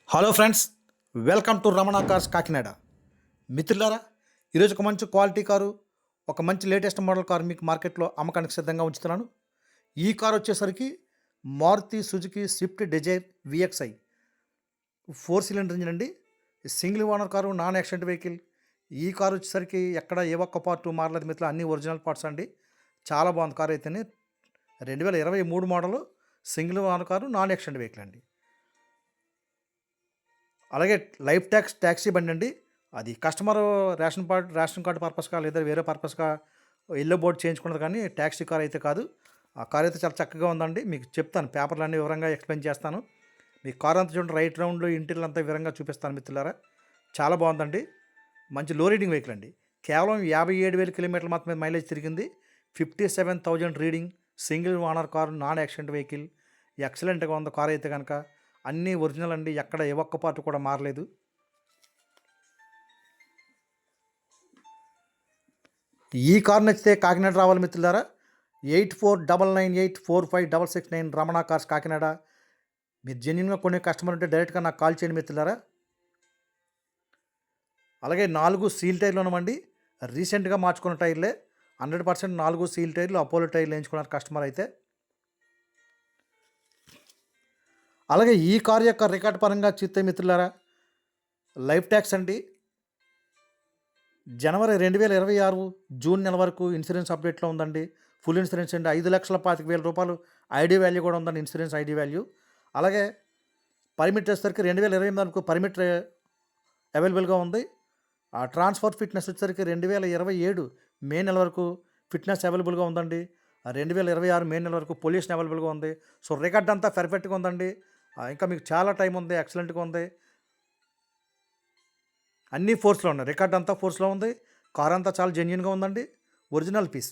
Hello friends, welcome to Ramana cars Kakinada. మిత్రులారా, ఈరోజు ఒక మంచి క్వాలిటీ కారు, ఒక మంచి లేటెస్ట్ మోడల్ కారు మీకు మార్కెట్లో అమ్మకానికి సిద్ధంగా ఉంచుతున్నాను. ఈ కారు వచ్చేసరికి Maruti Suzuki Swift Dzire V X I 4 cylinder engine అండి. Single owner car, non accident vehicle. ఈ కారు వచ్చేసరికి ఎక్కడ ఏ ఒక్క పార్ట్ మారలేదు మిత్రులు, అన్ని ఒరిజినల్ పార్ట్స్ అండి. చాలా బాగుంది కారు అయితేనే. 2023 model, single owner car, non accident vehicle అండి. అలాగే లైఫ్ ట్యాక్సీ బండి అండి. అది కస్టమర్ రేషన్ కార్డు పర్పస్గా లేదా వేరే పర్పస్గా ఎల్లో బోర్డు చేయించుకున్నది, కానీ ట్యాక్సీ కార్ అయితే కాదు. ఆ కార్ అయితే చాలా చక్కగా ఉందండి. మీకు చెప్తాను, పేపర్లు అన్నీ వివరంగా ఎక్స్ప్లెయిన్ చేస్తాను. మీ కార్ అంతా చూడండి, రైట్ రౌండ్ ఇంటీరియర్ అంతా వివరంగా చూపిస్తాను మిత్రులారా. చాలా బాగుందండి. మంచి లో రీడింగ్ వెహికల్ అండి. కేవలం 57,000 కిలోమీటర్లు మాత్రమే మైలేజ్ తిరిగింది. 57,000 reading. Single owner car, non accident vehicle. ఎక్సలెంట్గా ఉంది కార్ అయితే కనుక. అన్నీ ఒరిజినల్ అండి, ఎక్కడ ఏ ఒక్క పార్ట్ కూడా మారలేదు. ఈ కార్ నచ్చితే కాకినాడ రావాలి మిత్రులారా. 8499845669 రమణ కార్స్ కాకినాడ. మీరు జెన్యున్గా కొనే కస్టమర్ ఉంటే డైరెక్ట్గా నాకు కాల్ చేయండి మిత్రులారా. అలాగే 4 సీల్ టైర్లు ఉన్నామండి. రీసెంట్గా మార్చుకున్న టైర్లే. 100% 4 సీల్ టైర్లు, అపోలో టైర్లు వేయించుకున్నారు కస్టమర్ అయితే. అలాగే ఈ కారు యొక్క రికార్డ్ పరంగా చూస్తే మిత్రులారా, లైఫ్ ట్యాక్స్ అండి. జనవరి 2026 జూన్ నెల వరకు ఇన్సూరెన్స్ అప్డేట్లో ఉందండి. ఫుల్ ఇన్సూరెన్స్ అండి. 5,25,000 రూపాయలు ఐడి వాల్యూ కూడా ఉందండి, ఇన్సూరెన్స్ ఐడి వాల్యూ. అలాగే పర్మిట్ వచ్చేసరికి 2028 వరకు పర్మిట్ అవైలబుల్గా ఉంది. ఆ ట్రాన్స్ఫర్ ఫిట్నెస్ వచ్చేసరికి 2027 మే నెల వరకు ఫిట్నెస్ అవైలబుల్గా ఉందండి. 2026 మే నెల వరకు పొల్యూషన్ అవైలబుల్గా ఉంది. సో రికార్డ్ అంతా పర్ఫెక్ట్గా ఉందండి. ఇంకా మీకు చాలా టైం ఉంది, ఎక్సలెంట్గా ఉంది. అన్నీ ఫోర్స్లో ఉన్నాయి, రికార్డ్ అంతా ఫోర్స్లో ఉంది. కార్ అంతా చాలా జెన్యున్గా ఉందండి, ఒరిజినల్ పీస్.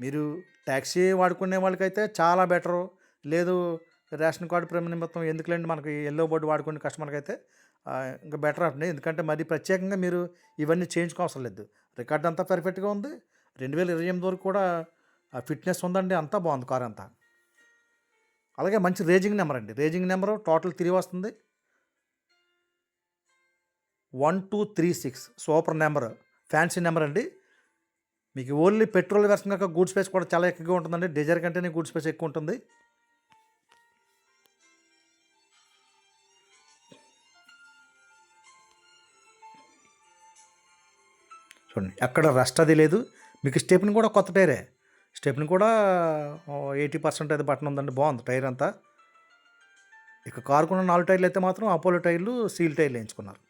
మీరు ట్యాక్సీ వాడుకునే వాళ్ళకైతే చాలా బెటరు. లేదు, రేషన్ కార్డు నిమిత్తం ఎందుకులేండి మనకి ఎల్లో బోర్డు వాడుకునే కస్టమర్కి అయితే ఇంకా బెటర్ అండి. ఎందుకంటే మరి ప్రత్యేకంగా మీరు ఇవన్నీ చేయించుకోవసరం లేదు. రికార్డ్ అంతా పర్ఫెక్ట్గా ఉంది. 2028 వరకు కూడా ఫిట్నెస్ ఉందండి. అంతా బాగుంది కార్ అంతా. అలాగే మంచి రేజింగ్ నెంబర్ అండి. రేజింగ్ నెంబరు టోటల్ 3 వస్తుంది. 1236 సూపర్ నెంబర్, ఫ్యాన్సీ నెంబర్ అండి. మీకు ఓన్లీ పెట్రోల్ వెర్షన్ కనుక గూడ్ స్పేస్ కూడా చాలా ఎక్కువగా ఉంటుందండి. డిజైర్ కంటేనే గూడ్ స్పేస్ ఎక్కువ ఉంటుంది. చూడండి, ఎక్కడ రస్ట్ అది లేదు. మీకు స్టెప్ని కూడా కొత్త టైరే. స్టెప్ని కూడా 80% అయితే బటన్ ఉందండి. బాగుంది టైర్ అంతా. ఇక కారుకున్న 4 టైర్లు అయితే మాత్రం అపోలో టైర్లు, సీల్ టైర్లు వేయించుకున్నారు.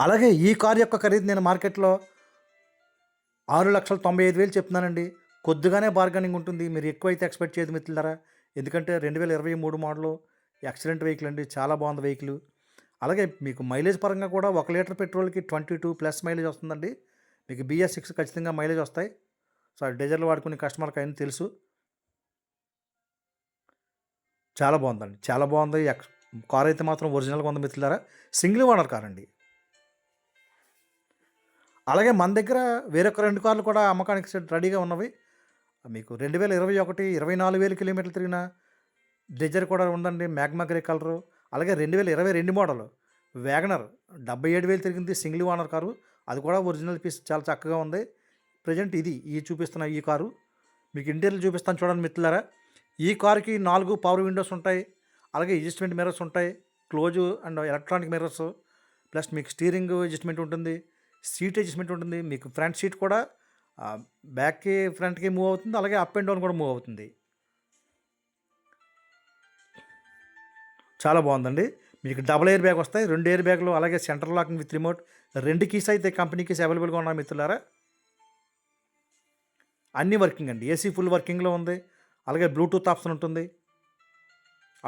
అలాగే ఈ కారు యొక్క ఖరీదు నేను మార్కెట్లో 6,95,000 చెప్తున్నానండి. కొద్దిగానే బార్గెనింగ్ ఉంటుంది. మీరు ఎక్కువైతే ఎక్స్పెక్ట్ చేయదు మిత్రులారా. ఎందుకంటే 2023 మోడలు, ఎక్సలెంట్ వెహికల్ అండి. చాలా బాగుంది వెహికల్. అలాగే మీకు మైలేజ్ పరంగా కూడా 1 లీటర్ పెట్రోల్కి 22+ మైలేజ్ వస్తుందండి. మీకు BS6 ఖచ్చితంగా మైలేజ్ వస్తాయి. సో డీజిల్ వాడుకునే కస్టమర్కి అయినా తెలుసు. చాలా బాగుందండి, చాలా బాగుంది. కార్ అయితే మాత్రం ఒరిజినల్గా ఉంది మిత్రులారా. సింగిల్ ఓనర్ కార్ అండి. అలాగే మన దగ్గర వేరొక 2 కార్లు కూడా అమ్మకానికి రెడీగా ఉన్నవి. మీకు 2021 24,000 కిలోమీటర్లు తిరిగిన డిజైర్ కూడా ఉందండి, మ్యాగ్మా గ్రే కలరు. అలాగే 2022 మోడల్ వ్యాగనర్ 77,000 తిరిగింది, సింగిల్ ఓనర్ కారు. అది కూడా ఒరిజినల్ పీస్, చాలా చక్కగా ఉంది. ప్రజెంట్ ఈ చూపిస్తున్న ఈ కారు మీకు ఇంటీరియర్ చూపిస్తాను చూడండి మిత్రులారా. ఈ కారుకి 4 పవర్ విండోస్ ఉంటాయి. అలాగే అడ్జస్ట్మెంట్ మిర్రర్స్ ఉంటాయి, close and electronic mirrors. Plus మీకు స్టీరింగ్ అడ్జస్ట్మెంట్ ఉంటుంది, సీట్ అడ్జస్ట్మెంట్ ఉంటుంది. మీకు ఫ్రంట్ సీట్ కూడా బ్యాక్కి ఫ్రంట్కి మూవ్ అవుతుంది. అలాగే అప్ అండ్ డౌన్ కూడా మూవ్ అవుతుంది. చాలా బాగుందండి. మీకు డబుల్ ఎయిర్ బ్యాగ్ వస్తాయి, 2 ఎయిర్ బ్యాగులు. అలాగే centre locking with remote. 2 keys అయితే కంపెనీ కీస్ అవైలబుల్గా ఉన్నాయి మిత్రులారా. అన్నీ వర్కింగ్ అండి. ఏసీ ఫుల్ వర్కింగ్లో ఉంది. అలాగే బ్లూటూత్ ఆప్షన్ ఉంటుంది.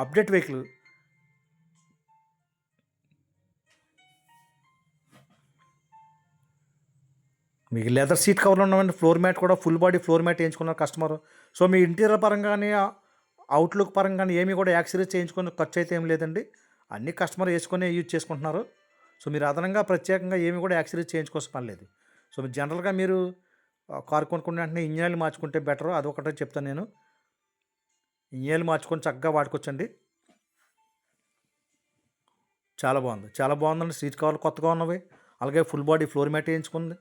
Update vehicle. మీకు లెదర్ సీట్ కవర్లు ఉన్నామండి. ఫ్లోర్ మ్యాట్ కూడా ఫుల్ బాడీ ఫ్లోర్ మ్యాట్ వేయించుకున్నారు కస్టమర్. సో మీ ఇంటీరియర్ పరంగానే, అవుట్లుక్ పరంగానే ఏమీ కూడా యాక్సరీస్ చేయించుకుని ఖర్చు అయితే ఏం లేదండి. అన్ని కస్టమర్ వేసుకొని యూజ్ చేసుకుంటున్నారు. సో మీరు అదనంగా ప్రత్యేకంగా ఏమి కూడా యాక్సరీస్ చేయించుకోవాల్సిన పని లేదు. సో మీరు జనరల్గా మీరు కారు కొనుక్కున్న వెంటనే ఇంజన్ ఆయిల్ మార్చుకుంటే బెటర్. అదొకటే చెప్తాను నేను. ఇంజన్లు మార్చుకొని చక్కగా వాడుకోవచ్చండి. చాలా బాగుంది. చాలా బాగుందండి. సీట్ కవర్లు కొత్తగా ఉన్నవి. అలాగే ఫుల్ బాడీ ఫ్లోర్ మ్యాట్ ఏయించుకుంది.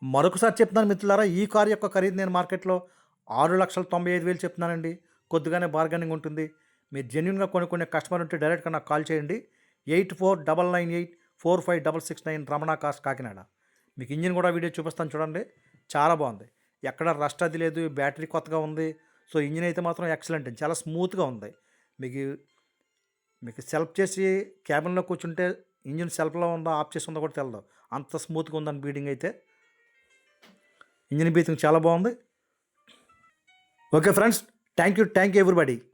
మరొకసారి చెప్తున్నాను మిత్రులారా, ఈ కారు యొక్క ఖరీదు నేను మార్కెట్‌లో 6,95,000 చెప్తున్నానండి. కొద్దిగానే బార్గెనింగ్ ఉంటుంది. మీరు జెన్యూన్‌గా కొనుక్కునే కస్టమర్ ఉంటే డైరెక్ట్‌గా నాకు కాల్ చేయండి. 8499845669 రమణ కార్స్ కాకినాడ. మీకు ఇంజిన్ కూడా వీడియో చూపిస్తాను చూడండి. చాలా బాగుంది. ఎక్కడ రస్ట్ అది లేదు. బ్యాటరీ కొత్తగా ఉంది. సో, ఇంజిన్ అయితే మాత్రం ఎక్సలెంట్ అండి. చాలా స్మూత్‌గా ఉంది. మీకు మీకు సెల్ఫ్ చేసి క్యాబిన్‌లో కూర్చుంటే ఇంజిన్ సెల్ఫ్‌లో ఉందా, ఆఫ్ చేసి ఉందో కూడా తెలదు. అంత స్మూత్‌గా ఉందండి బీడింగ్ అయితే. ఇంజిన్ బ్రీతింగ్ చాలా బాగుంది. Okay friends. Thank you everybody.